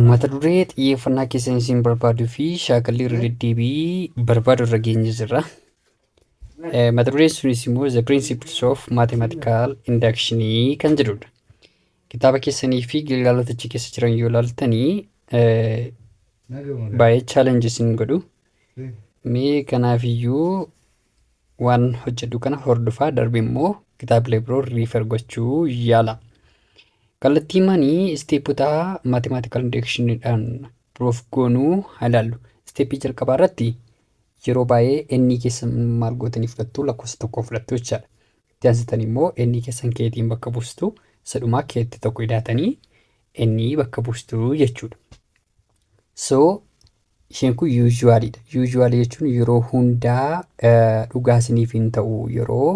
Mata duree xiyyeeffannaa keessan isin barbaaduu fi shaakallii irra deddeebii barbaadu irra geenye jirra. Mata dureen sunis immoo The Principles of Mathematical Induction kan jedhudha. Kitaaba keessanii fi gilgaalota achi keessa jiran yoo ilaaltanii baay'ee chaalenjii isin godhu. Mee kanaafiyyuu waan hojjedhu kana hordofaa darbe immoo kitaabilee biroo riifer gochuu yaala. Kallattii manii isteepota mathematical inductionidhaan proof goonuu haa ilaallu. Isteeppii jalqabaa irratti yeroo baay'ee inni keessan maal gootanii fudhattu lakkoofsa tokko fudhattu jechaadha. Itti aansitanii immoo inni keessan keetiin bakka buustu sadhumaa keetti tokko hidhaatanii inni bakka buustu jechuudha. So isheen kun usualidha. Usual jechuun yeroo hundaa dhugaa isiniif hin ta'u yeroo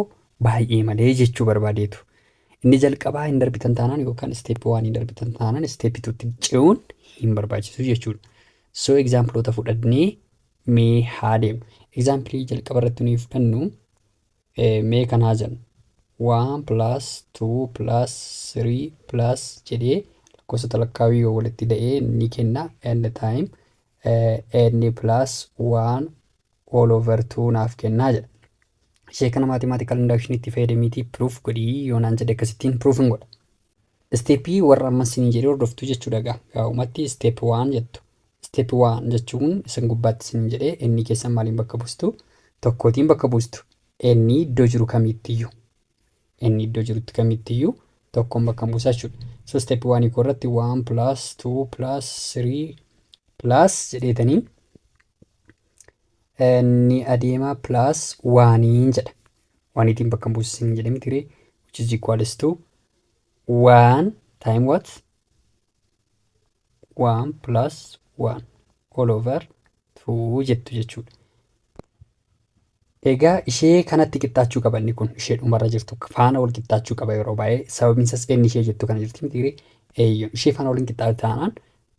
baay'ee malee jechuu barbaadeetu. Inni jalqabaa hin darbitan taanaan yookaan isteeppii waan hin darbitan taanaan isteeppii tuutti ce'uun hin barbaachisu jechuudha. So egzaampilota fudhannee mee haa deemnu. Egzaampilii jalqaba irratti nuyi fudhannu mee kan haa jennu 1 plus 2 plus 3 plus jedhee lakkoofsota lakkaawii yoo walitti da'ee ni kenna n time n plus 1 all over 2 naaf kennaa jedha. Ishee kana mathematical induction itti fayyadamiitii proof godhii yoo naan jedhe akkasittiin proof hin godha. Isteeppii warra ammas isin jedhee hordoftu jechuudha egaa. Gaa'umatti step 1 jettu. Step 1 jechuun isin gubbaatti isin jedhee inni keessan maaliin bakka buustu? Tokkootiin bakka buustu. Inni iddoo jiru kamittiyyuu. Inni iddoo jirutti kamittiyyuu tokkoon bakka buusaa jechuudha. So step 1 koo irratti 1 plus 2 plus 3 plus jedheetanii ni adeema plus 1 jedha. 1tiin bakka buusisin jedhame tiree which is equals to 1 time what? 1 plus 1 all over 2 jettu jechuudha. Egaa ishee kanatti qixxaachuu qaba inni kun ishee dhumarra jirtu faana wal qixxaachuu qaba yeroo baay'ee sababiin isaas inni ishee jettu kana jirti tiree ishee faana wal qixxaatu taanaan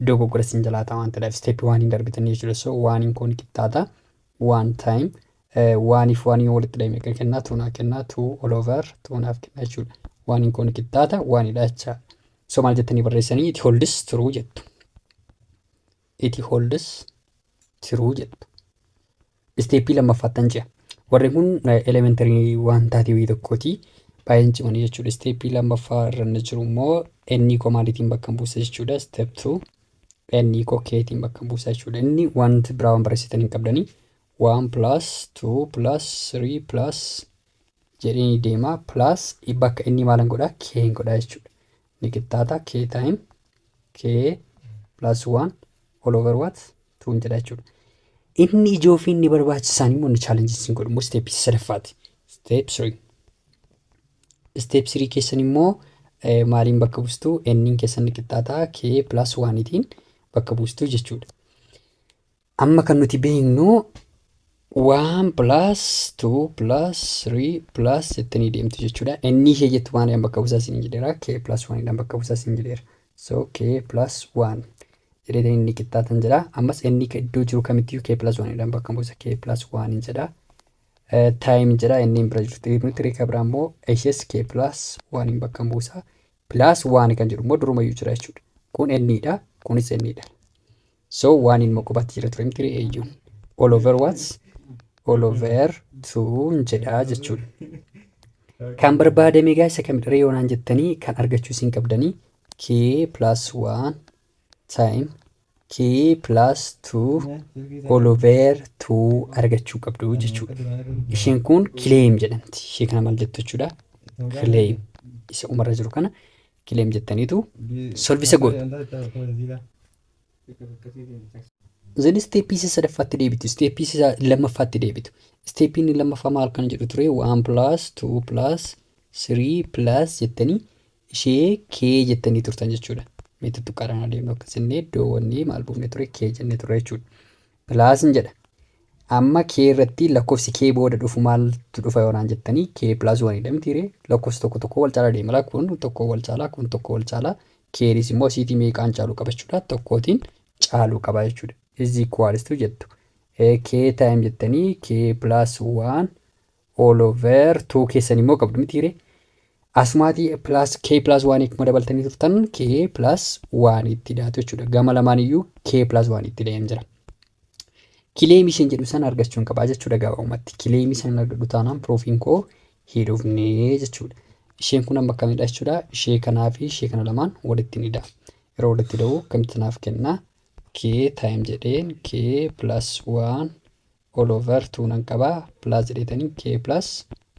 dogoggora sin jalaa ta'a waan ta'eef step 1 hin darbitan jechuudha. So 1 kun qixxaata. 1 time 1 if 1 walitti dhahee meeqa kennaa 2 naa kennaa 2 all over 2 naaf kennaa jechuudha. 1 kun qixxaata 1 dha jecha. So maal jettanii barreessanii it holds true jettu. It holds true jettu. Isteeppii lammaffaattan ji'a. Warri kun elementary waan taatee wayii tokkooti baay'een cimanii jechuudha. Isteeppii lammaffaa irra jiru immoo inni koo maaliitiin bakka buusa jechuudha. Step 2 inni koo keetiin bakka buusa jechuudha. Inni wanti biraa waan barreessitan hin qabdanii 1 plus 2 plus 3 plus jedhanii deema plus bakka inni maalan godhaa k hin godhaa jechuudha. Ni qixxaata k time k plus 1 all over what 2 jedha jechuudha. Inni ijoo fi inni barbaachisaan immoo inni chaalenjii godhu immoo step sadaffaati. Step 3. Step 3 keessan immoo maaliin bakka buustu inni keessan ni qixxaata k plus 1tiin bakka buustu jechuudha. Amma kan nuti beeknu 1 plus 2 plus 3 plus jettanii deemtu jechuudha. Inni ishee jettu maaliin bakka buusaa isin jedheera k plus 1dhaan bakka buusaa isin jedheera. So k plus 1 jedhee inni qixxaatan jedha. Ammas inni iddoo jiru kamittiyyuu k plus 1dhaan bakka buusa k plus 1 jedha. Time jedha inni bira jirtu. Nuti reeka biraa immoo ishees k plus 1 bakka buusa. Plus 1 kan jedhu immoo durumayyuu jira jechuudha. Kun inni dha kunis inni dha. So 1 immoo qubatti jira ture miti eeyyuun. All over what? All over 2 jedha jechuudha. Kan barbaadame egaa isa kamidha yoo naan jettanii kan argachuu isin qabdanii k plus 1 time k plus 2 all over 2 argachuu qabdu jechuudha. Isheen kun claim jedhamti. Ishee kana maal jettu jechuudha? Claim. Isa umarra jiru kana claim jettaniitu solvisa gootu. Zeni steeppii isa sadaffaatti deebitu. Steeppii isa lammaffaatti deebitu. Steeppiin lammaffaa maal kan jedhu ture 1 plus 2 plus 3 plus jettanii ishee k jettanii turtan jechuudha. Meetii tuqqaadhaan adeemnu akkasinnee iddoowwannee maal buufne ture k jennee ture jechuudha. Plus hin jedha. Amma k irratti lakkoofsi k booda dhufu maaltu dhufa yoonaan jettanii k plus 1 jedhamtiire lakkoofsi tokko tokko wal caalaa deema. Kun tokko wal caalaa kun tokko wal caalaa keenis immoo siitii meeqaan caaluu qaba jechuudha. Tokkootiin caaluu qaba jechuudha. Is equals to jettu. K time jettanii k plus 1 all over 2 keessan immoo qabdu mitiire. Asumaatii plus k plus 1 akkuma dabaltanii turtan k plus 1 itti dhiyaatu jechuudha. Gama lamaan iyyuu k plus 1 itti dhiyaam jira. Kileemii isheen jedhu sana argachuun qabaa jechuudha gabaabumatti. Kileemii sana argadhu taanaan piroofiin koo hidhuufnee jechuudha. Isheen kun amma akkamidha jechuudha. Ishee kanaa fi ishee kana lamaan walitti ni dha'a. Yeroo walitti dha'u akkamitti naaf kenna? K time jedheen k plus 1 all over 2 nan qabaa plus jedheetanii k plus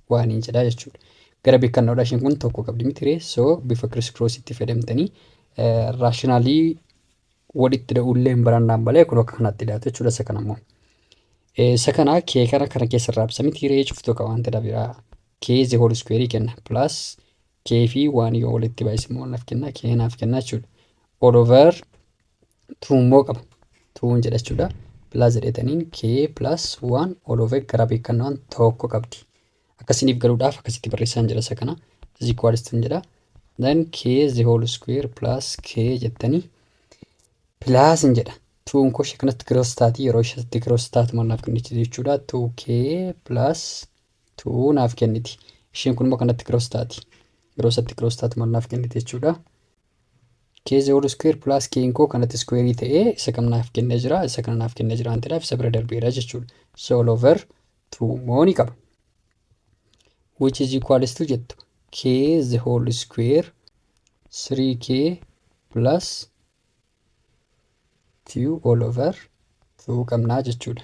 1 hin jedhaa jechuudha. Gara beekannoodha isheen kun tokko qabdi mitiree so bifa criss itti fayyadamtanii raashinaali walitti dha'ullee hin barannaan malee kun akka kanatti dhiyaatu jechuudha. Isa kana immoo isa kana k kana keessa raabsa mitiree cuftuu qaba waan ta'eef biraa k the whole square kenna plus k fi 1 yoo walitti baay'ise immoo naaf kenna k naaf kenna jechuudha. All over 2 immoo qaba 2 jedha jechuudha. Plus jedheetaniin k plus 1 all over gara beekannoon tokko qabdi. Akkasiniif galuudhaaf akkasitti barreessaan jira isa kana is equals to jedha. Then k the whole square plus k jettanii plus jedha. 2 ko ishee kanatti cross taati yeroo isheetti cross taatu maal naaf kenniti jechuudha. 2k plus 2 naaf kenniti. Isheen kun immoo kanatti cross taati. Yeroo isatti cross taatu maal naaf kenniti jechuudha. K the whole square plus k ko kanatti square ta'ee isa kam naaf kennee jira. Isa kana naaf kennee jira waan ta'eef isa bira darbeera jechuudha. So all over 2 moo ni qaba. Which is equals to jettu k the whole square 3k plus 2 all over 2 qabnaa jechuudha.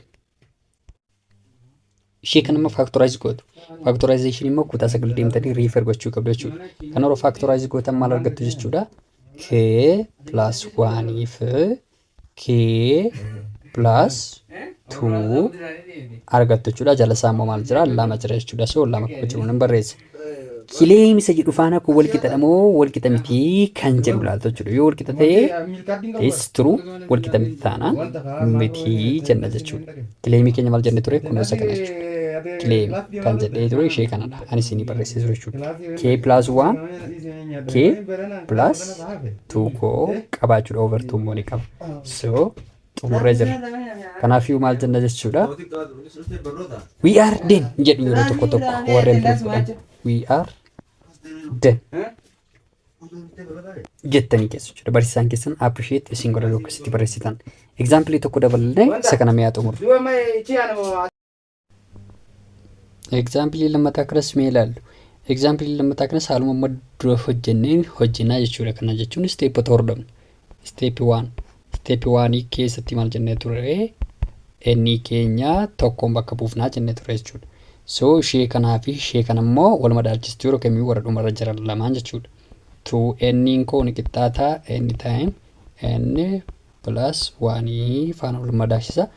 Ishee kanamma factorize gootu. Factorization immoo kutaa sagal deemtanii refer gochuu qabdu jechuudha. Kan yeroo factorize gootan maal argattu jechuudha. K plus 1 fi k plus 2 argattu jechuudha. Jala isaa immoo maal jira? Lama jira jechuudha. So lama akka jiru nan barreessa. Kileemii isa jedhu faana kun wal qixa moo wal qixa miti kan jedhu laaltu jechuudha. Yoo wal qixa ta'ee is true wal qixa miti taanaan miti jenna jechuudha. Kileemii keenya maal jenne ture kun isa kana jechuudha. Kileemii kan jedhee ture ishee kanadha. Ani isinii barreessee ture jechuudha. K plus 1 k plus 2 koo qabaachuudha over 2 moo ni qaba. So xumurree jira. Kanaafiyyuu maal jenna jechuudha. We are done jedhu yeroo tokko tokko warreen biraa we are done jettanii keessa jechuudha. Barsiisaan keessan appreciate isin godha akkasitti barreessitan. Example tokko daballee isa kana mi'aa xumuru. Example lammataa kanas mee ilaallu. Example lammataa kanas haaluma amma dura hojjenneen hojjennaa jechuudha. Kana jechuun step hordofna. Step 1 step 1 keessatti maal jennee ture? Inni keenya tokkoon bakka buufnaa jennee ture jechuudha. So ishee kanaa fi ishee kana immoo wal madaalchistuu yeroo kamii warra dhumarra jiran lamaan jechuudha. 2 n koo ni qixxaataa n time n plus 1 faana wal madaalchisa.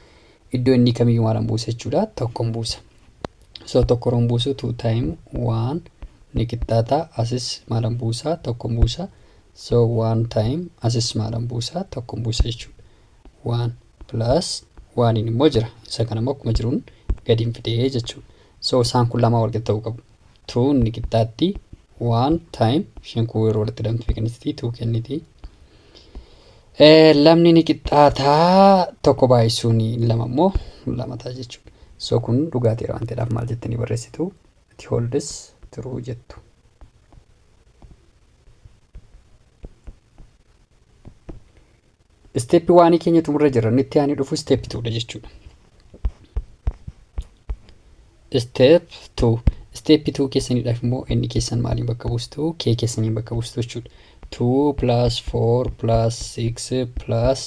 Iddoo inni kamiyyuu maal buusa jechuudha. Tokkoon buusa. So tokkoon buusu 2 time 1 ni qixxaataa asis maal buusa tokkoon buusa. So 1 time asis maal buusa tokkoon buusa jechuudha. 1 plus 1 immoo jira. Isa kana immoo akkuma jiruun gadi hin fidee jechuudha. So isaan kun lama wal qixa ta'uu qabu. 2 ni qixxaatti 1 time isheen kun yeroo walitti hidhamtu kenniti 2 kenniti. Lamni ni qixxaataa tokko baay'isuun lama immoo lama ta'a jechuudha. So kun dhugaatii waan ta'eedhaaf maal jettanii barreessitu? It holds true jettu. Step 1 keenya xumurra jira. Itti aanee dhufu step 2 dha jechuudha. Step 2 keessaniidhaaf immoo inni keessan maaliin bakka buustu? K keessaniin bakka buustu jechuudha. 2 plus 4 plus 6 plus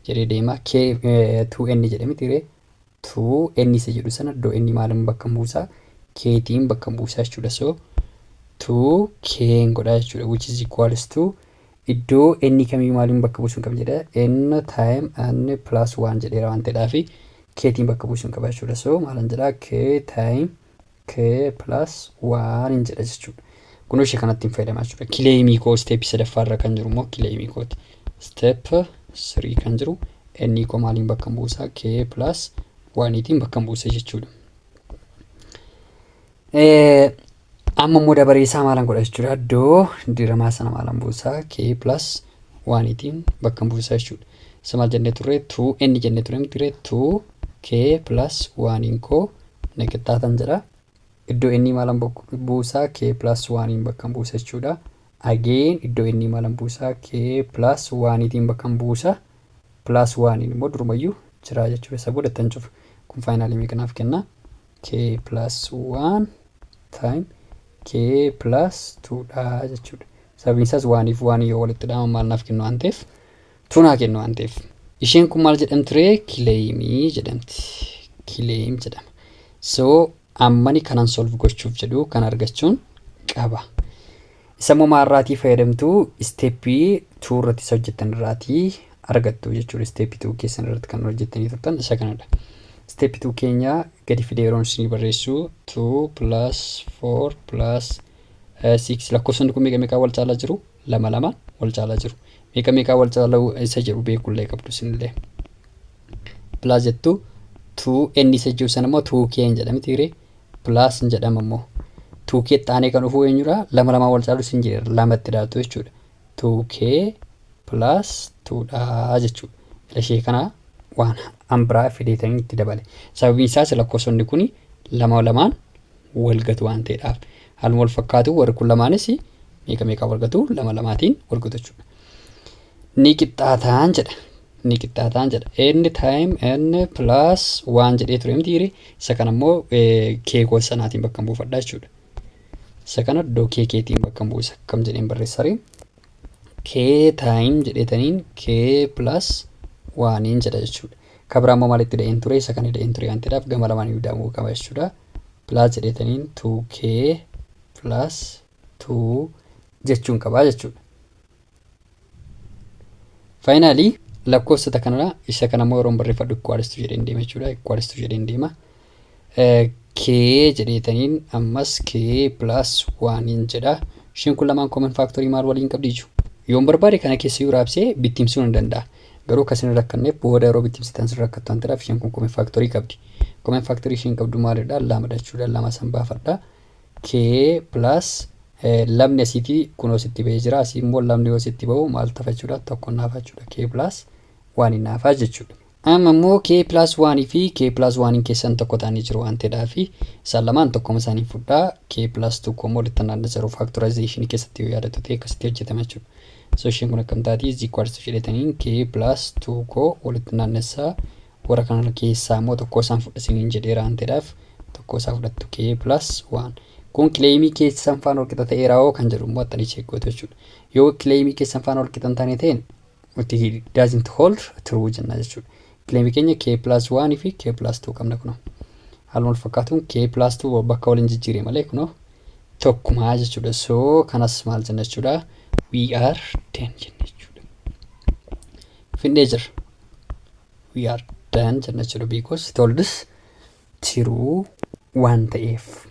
jedhee deema. K 2n jedhame tiree 2n isa jedhu sana iddoo inni maaliin bakka buusa? Ktiin bakka buusa jechuudha. So 2k godha jechuudha. Which is equals to iddoo n kamii maaliin bakka buusuun qaba jedha. N time n plus 1 jedheera waan ta'eedhaafi ktiin bakka buusuun qaba jechuudha. So maalan jedha k time k plus 1 jedha jechuudha. Kunoo ishee kanatti hin fayyadamaa jechuudha. Kileemii koo step sadaffaarra kan jiru immoo kileemii kooti. Step 3 kan jiru n koo maaliin bakka buusa? K plus 1tiin bakka buusa jechuudha. Amma immoo dabaree isaa maalan godha jechuudha. Iddoo diramaa sana maalan buusa? K plus 1tiin bakka buusa jechuudha. Isa maal jennee turre? 2n jennee turre 2 k plus 1 koo ni qixxaatan jedha. iddoo inni maalan buusaa k plus 1 bakka buusa jechuudha. Again iddoo inni maalan buusaa k plus 1tiin bakka buusa plus 1 immoo durumayyuu jira jechuudha. Isa godhatan cufa kun finally meeqanaaf kenna k plus 1 time k plus 2 dha jechuudha. Sababiin isaas 1 fi 1 yoo walitti hidhaman maal naaf kennu waan ta'eef 2 naa kennu waan ta'eef. Isheen kun maal jedhamti? Kileemii jedhamti. Kileem jedhama. So ammani kanan solve gochuuf jedhu kan argachuun qaba. Isa immoo maarraatii fayyadamtu steepii 2 irratti isa hojjettan irraatii argattu jechuudha. Steepii 2 keessan irratti kan hojjettanii turtan isa kanadha. Steepii 2 keenya gadi fidee yeroon isinii barreessu 2 plus 4 plus 6 lakkoofsonni kun meeqa wal caalaa jiru? 2 wal caalaa jiru. Meeqa wal caalaa isa jedhu beekullee qabdu isinillee. Plus jettu 2 inni isa jiru sana immoo 2k jedhamti tiree plus jedhama immoo 2k taanee kan dhufuu eenyudha? 2 wal caalu isin jedhe 2 itti dhaatu jechuudha. 2k plus 2 dha jechuudha. Ishee kana waan ambiraa fideetanii itti dabale. Sababiin isaas lakkoofsonni kun 2 wal gatu waan ta'eedhaaf. Haaluma wal fakkaatu warri kun lamaanis meeqa wal gatu? 2tiin wal gatu jechuudha. Ni qixxaataan jedha. Ni qixxaataan jedha. N time n plus 1 jedhee ture miti tiree. Isa kana immoo k gosa sanaatiin bakka buufadha jechuudha. Isa kana iddoo k keetiin bakka buusa akkam jedheen barreessaree. K time jedheetaniin k plus 1 jedha jechuudha. Kabiraan immoo maalitti hidheen ture? Isa kana hidheen ture waan ta'eedhaaf gama lamaan hidhamuu qaba jechuudha. Plus jedheetaniin 2k plus 2 jechuun qaba jechuudha. Finally lakkoofsota kanadha. Isa kana immoo yeroon barreeffadhu equals to jedheen deema jechuudha. Equals to jedheen deema. K jedheetaniin ammas k plus 1 jedha. Isheen kun lamaan common factory maal waliin qabdi jechuudha. Yoon barbaade kana keessa yoo raabsee bittimsuu hin danda'a. Garuu akkasiin rakkanneef booda yeroo bittimsitan sin rakkattu waan ta'eef isheen kun common factory qabdi. Common factory isheen qabdu maalidha? 2 jechuudha. 2 san baafadha. K plus lamni asiitii kunoo sitti ba'ee jira. Asii immoo lamni yoo sitti ba'u maal tafa jechuudha? Tokko naafa jechuudha. K plus 1 naafa jechuudha. Amma immoo k plus 1 fi k plus 1 keessan tokko ta'anii jiru waan ta'eedhaaf isaan lamaan tokkoma isaanii fudhaa. K plus 2 immoo walitti naannessuu factorization keessatti yoo yaadatu ta'e akkasitti hojjetama jechuudha. So isheen kun akkam taati? Is equals to jedhetaniin k plus 2 koo walitti naannessaa. Warra kana keessaa immoo tokko isaan fudhasiniin jedheera waan ta'eedhaaf tokko isaa fudhattu k plus 1. Kun kileemii keessan faana walqixa ta'eera hoo kan jedhu immoo axxanii cheekootu jechuudha. Yoo kileemii keessan faana walqixa hin taane ta'een it doesn't hold true jenna jechuudha. Kileemii keenya k plus 1 fi k plus 2 qabna kunoo. Haaluma wal fakkaatuun k plus 2 bakka waliin jijjiire malee kunoo tokkuma jechuudha. So kanas maal jenna jechuudha? We are 10 jenna jechuudha. Findee jira. We are 10 jenna jechuudha because it holds true waan ta'eef.